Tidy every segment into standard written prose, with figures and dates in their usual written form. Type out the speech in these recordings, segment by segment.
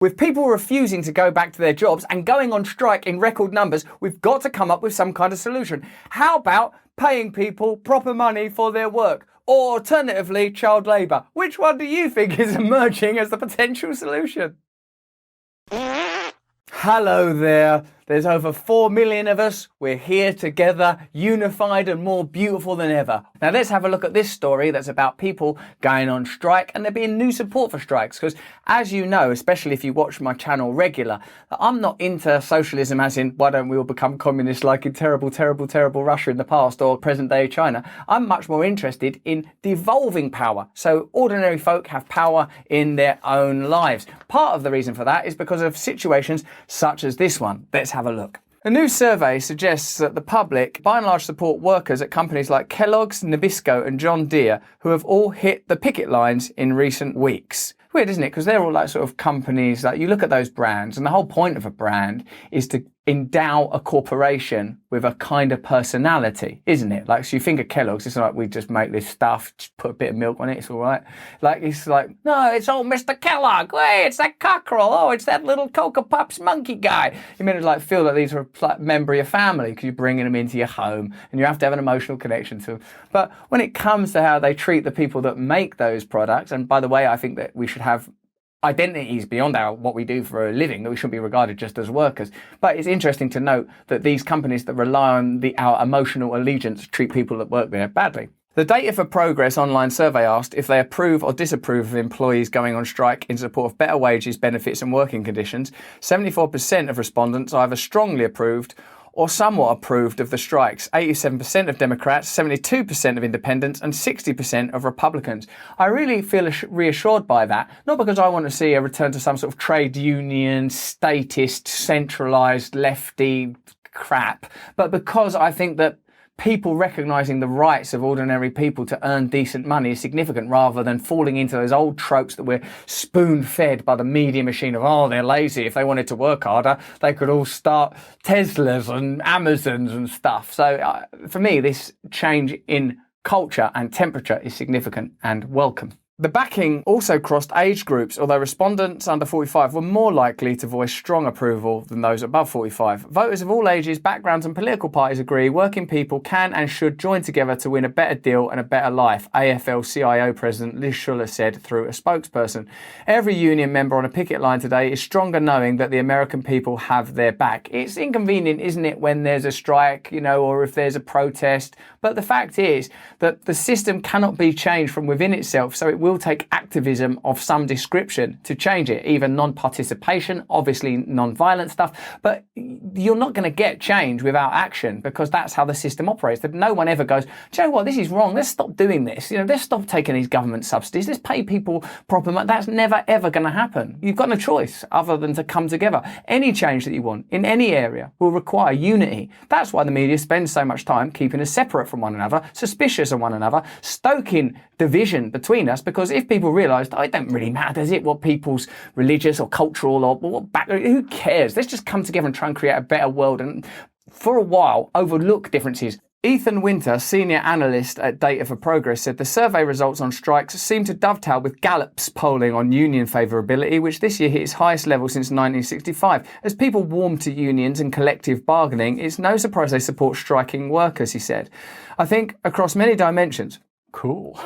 With people refusing to go back to their jobs and going on strike in record numbers, we've got to come up with some kind of solution. How about paying people proper money for their work? Or alternatively, child labour? Which one do you think is emerging as the potential solution? Hello there. There's over 4 million of us. We're here together, unified and more beautiful than ever. Now let's have a look at this story that's about people going on strike and there being new support for strikes. Because as you know, especially if you watch my channel regular, I'm not into socialism as in why don't we all become communists like in terrible, terrible, terrible Russia in the past or present day China. I'm much more interested in devolving power. So ordinary folk have power in their own lives. Part of the reason for that is because of situations such as this one. Let's have a look. A new survey suggests that the public by and large support workers at companies like Kellogg's, Nabisco and John Deere who have all hit the picket lines in recent weeks. Weird, isn't it? Because they're all like sort of companies that you look at those brands and the whole point of a brand is to endow a corporation with a kind of personality, isn't it? Like, so you think of Kellogg's, it's like we just make this stuff, just put a bit of milk on it, it's all right. Like, it's like, no, it's all Mr. Kellogg. Hey, it's that cockerel. Oh, it's that little Cocoa Puffs monkey guy. You mean to like feel that these are like a member of your family because you're bringing them into your home and you have to have an emotional connection to them. But when it comes to how they treat the people that make those products, and by the way, I think that we should have identities beyond what we do for a living, that we shouldn't be regarded just as workers. But it's interesting to note that these companies that rely on our emotional allegiance treat people that work there badly. The Data for Progress online survey asked if they approve or disapprove of employees going on strike in support of better wages, benefits and working conditions. 74% of respondents either strongly approved or somewhat approved of the strikes. 87% of Democrats, 72% of independents and 60% of Republicans. I really feel reassured by that, not because I want to see a return to some sort of trade union, statist, centralised, lefty crap, but because I think that people recognising the rights of ordinary people to earn decent money is significant rather than falling into those old tropes that we're spoon-fed by the media machine of, oh, they're lazy. If they wanted to work harder, they could all start Teslas and Amazons and stuff. So for me, this change in culture and temperature is significant and welcome. The backing also crossed age groups, although respondents under 45 were more likely to voice strong approval than those above 45. Voters of all ages, backgrounds and political parties agree working people can and should join together to win a better deal and a better life, AFL-CIO President Liz Schuller said through a spokesperson. Every union member on a picket line today is stronger knowing that the American people have their back. It's inconvenient, isn't it, when there's a strike, or if there's a protest, but the fact is that the system cannot be changed from within itself, so it will take activism of some description to change it, even non-participation, obviously non-violent stuff, but you're not going to get change without action because that's how the system operates. That no one ever goes, do you know what, this is wrong, let's stop doing this, let's stop taking these government subsidies, let's pay people proper money. That's never ever going to happen. You've got no choice other than to come together. Any change that you want in any area will require unity. That's why the media spends so much time keeping us separate from one another, suspicious of one another, stoking division between us, because if people realise that it don't really matter, does it, what people's religious or cultural or what background, who cares? Let's just come together and try and create a better world and for a while overlook differences. Ethan Winter, senior analyst at Data for Progress, said the survey results on strikes seem to dovetail with Gallup's polling on union favourability, which this year hit its highest level since 1965. As people warm to unions and collective bargaining, it's no surprise they support striking workers, he said. I think across many dimensions, cool.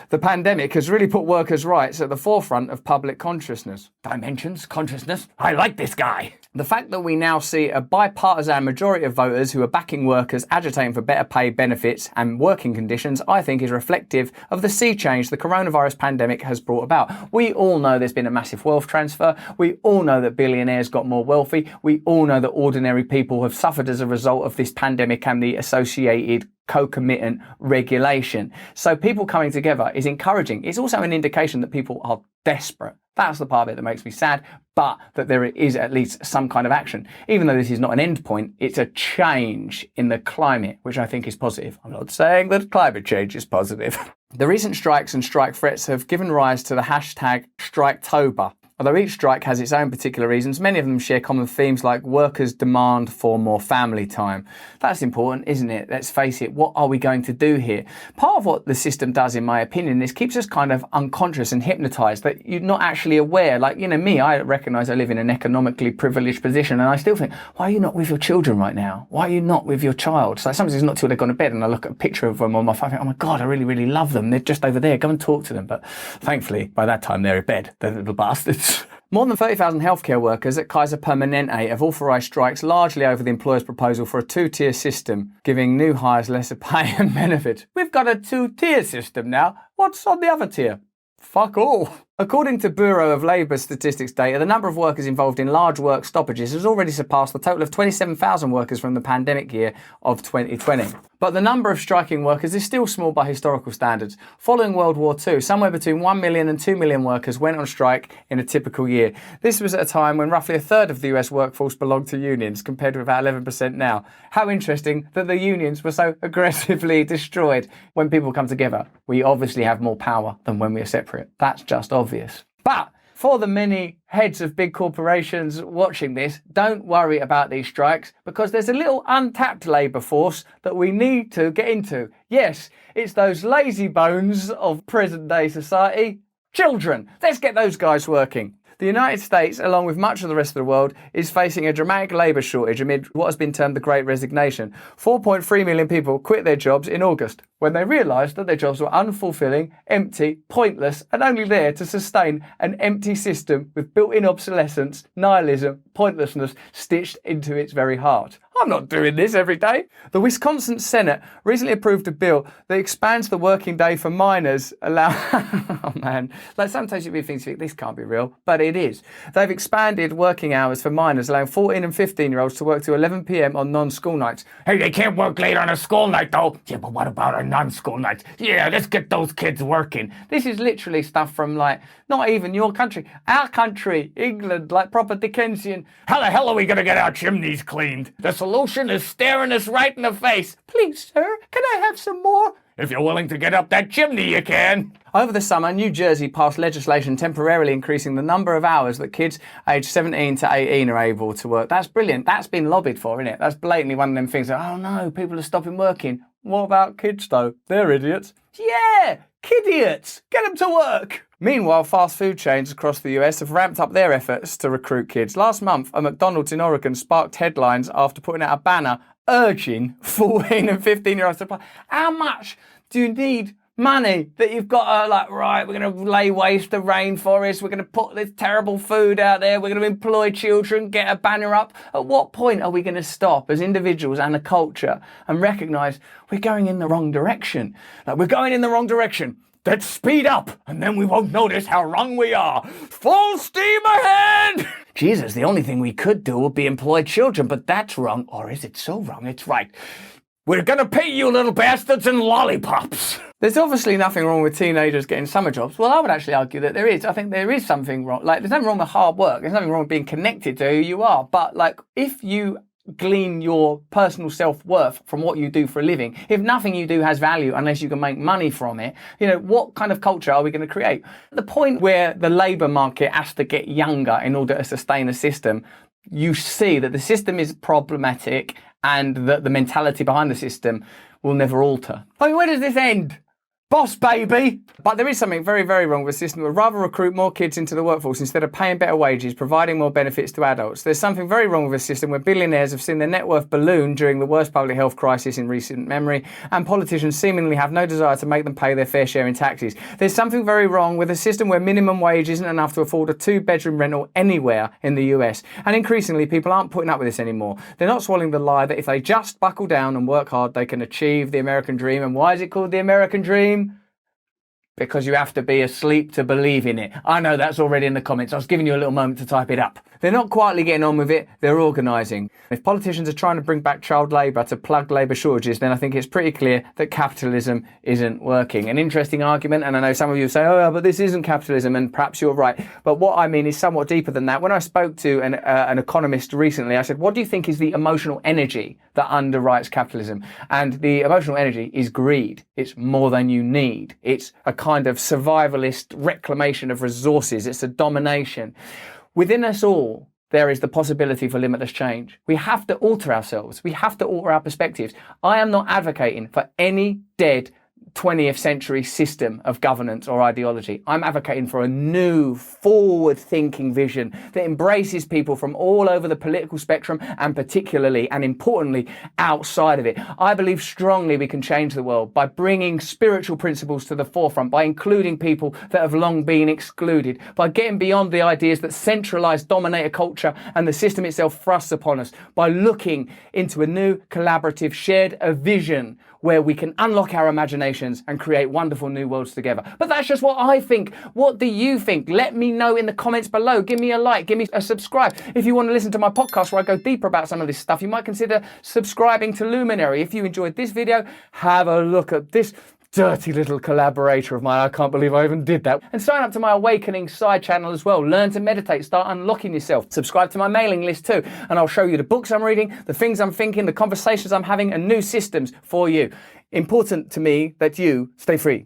The pandemic has really put workers' rights at the forefront of public consciousness. Dimensions, consciousness, I like this guy. The fact that we now see a bipartisan majority of voters who are backing workers agitating for better pay, benefits and working conditions, I think is reflective of the sea change the coronavirus pandemic has brought about. We all know there's been a massive wealth transfer. We all know that billionaires got more wealthy. We all know that ordinary people have suffered as a result of this pandemic and the associated concomitant regulation. So people coming together is encouraging. It's also an indication that people are desperate. That's the part of it that makes me sad, but that there is at least some kind of action. Even though this is not an end point, it's a change in the climate, which I think is positive. I'm not saying that climate change is positive. The recent strikes and strike threats have given rise to the hashtag Striketober. Although each strike has its own particular reasons, many of them share common themes like workers' demand for more family time. That's important, isn't it? Let's face it, what are we going to do here? Part of what the system does, in my opinion, is keeps us kind of unconscious and hypnotised, that you're not actually aware. Like, me, I recognise I live in an economically privileged position, and I still think, why are you not with your children right now? Why are you not with your child? So sometimes it's not till they've gone to bed and I look at a picture of them on my phone, I think, oh my God, I really, really love them. They're just over there. Go and talk to them. But thankfully, by that time, they're in bed, the little bastards. More than 30,000 healthcare workers at Kaiser Permanente have authorised strikes largely over the employer's proposal for a two-tier system, giving new hires lesser pay and benefits. We've got a two-tier system now. What's on the other tier? Fuck all. According to Bureau of Labour Statistics data, the number of workers involved in large work stoppages has already surpassed the total of 27,000 workers from the pandemic year of 2020. But the number of striking workers is still small by historical standards. Following World War II, somewhere between 1 million and 2 million workers went on strike in a typical year. This was at a time when roughly a third of the US workforce belonged to unions, compared to about 11% now. How interesting that the unions were so aggressively destroyed. When people come together, we obviously have more power than when we are separate. That's just obvious. But for the many heads of big corporations watching this, don't worry about these strikes, because there's a little untapped labour force that we need to get into. Yes, it's those lazy bones of present day society, children. Let's get those guys working. The United States, along with much of the rest of the world, is facing a dramatic labour shortage amid what has been termed the Great Resignation. 4.3 million people quit their jobs in August when they realised that their jobs were unfulfilling, empty, pointless, and only there to sustain an empty system with built-in obsolescence, nihilism, pointlessness stitched into its very heart. I'm not doing this every day. The Wisconsin Senate recently approved a bill that expands the working day for minors, oh man, like sometimes you'd be thinking, this can't be real, but it is. They've expanded working hours for minors, allowing 14 and 15-year-olds to work to 11 p.m. on non-school nights. Hey, they can't work late on a school night though. Yeah, but what about a non-school night? Yeah, let's get those kids working. This is literally stuff from not even your country, our country, England, like proper Dickensian. How the hell are we going to get our chimneys cleaned? The solution is staring us right in the face. Please, sir, can I have some more? If you're willing to get up that chimney, you can. Over the summer, New Jersey passed legislation temporarily increasing the number of hours that kids aged 17 to 18 are able to work. That's brilliant. That's been lobbied for, isn't it? That's blatantly one of them things that, oh no, people are stopping working. What about kids though? They're idiots. Yeah, kidiots. Get them to work. Meanwhile, fast food chains across the US have ramped up their efforts to recruit kids. Last month, a McDonald's in Oregon sparked headlines after putting out a banner urging 14 and 15-year-olds to apply. How much do you need money that you've got to right, we're going to lay waste the rainforest, we're going to put this terrible food out there, we're going to employ children, get a banner up. At what point are we going to stop as individuals and a culture and recognise we're going in the wrong direction? We're going in the wrong direction. Let's speed up, and then we won't notice how wrong we are. Full steam ahead! Jesus, the only thing we could do would be employ children, but that's wrong. Or is it so wrong? It's right. We're gonna pay you little bastards in lollipops. There's obviously nothing wrong with teenagers getting summer jobs. Well, I would actually argue that there is. I think there is something wrong. There's nothing wrong with hard work. There's nothing wrong with being connected to who you are. But, if you glean your personal self-worth from what you do for a living, if nothing you do has value unless you can make money from it, what kind of culture are we going to create? The point where the labour market has to get younger in order to sustain a system, you see that the system is problematic and that the mentality behind the system will never alter. Where does this end? Boss baby! But there is something very, very wrong with a system that would rather recruit more kids into the workforce instead of paying better wages, providing more benefits to adults. There's something very wrong with a system where billionaires have seen their net worth balloon during the worst public health crisis in recent memory, and politicians seemingly have no desire to make them pay their fair share in taxes. There's something very wrong with a system where minimum wage isn't enough to afford a 2-bedroom rental anywhere in the US. And increasingly, people aren't putting up with this anymore. They're not swallowing the lie that if they just buckle down and work hard, they can achieve the American dream. And why is it called the American dream? Because you have to be asleep to believe in it. I know that's already in the comments. I was giving you a little moment to type it up. They're not quietly getting on with it, they're organising. If politicians are trying to bring back child labour to plug labour shortages, then I think it's pretty clear that capitalism isn't working. An interesting argument, and I know some of you say, oh, but this isn't capitalism, and perhaps you're right. But what I mean is somewhat deeper than that. When I spoke to an economist recently, I said, what do you think is the emotional energy that underwrites capitalism? And the emotional energy is greed. It's more than you need. It's a kind of survivalist reclamation of resources. It's a domination. Within us all, there is the possibility for limitless change. We have to alter ourselves. We have to alter our perspectives. I am not advocating for any dead 20th century system of governance or ideology. I'm advocating for a new, forward-thinking vision that embraces people from all over the political spectrum and particularly and importantly outside of it. I believe strongly we can change the world by bringing spiritual principles to the forefront, by including people that have long been excluded, by getting beyond the ideas that centralised dominator culture and the system itself thrusts upon us, by looking into a new collaborative shared vision where we can unlock our imaginations and create wonderful new worlds together. But that's just what I think. What do you think? Let me know in the comments below. Give me a like, give me a subscribe. If you want to listen to my podcast where I go deeper about some of this stuff, you might consider subscribing to Luminary. If you enjoyed this video, have a look at this dirty little collaborator of mine. I can't believe I even did that. And sign up to my Awakening side channel as well. Learn to meditate, start unlocking yourself. Subscribe to my mailing list too, and I'll show you the books I'm reading, the things I'm thinking, the conversations I'm having, and new systems for you. Important to me that you stay free.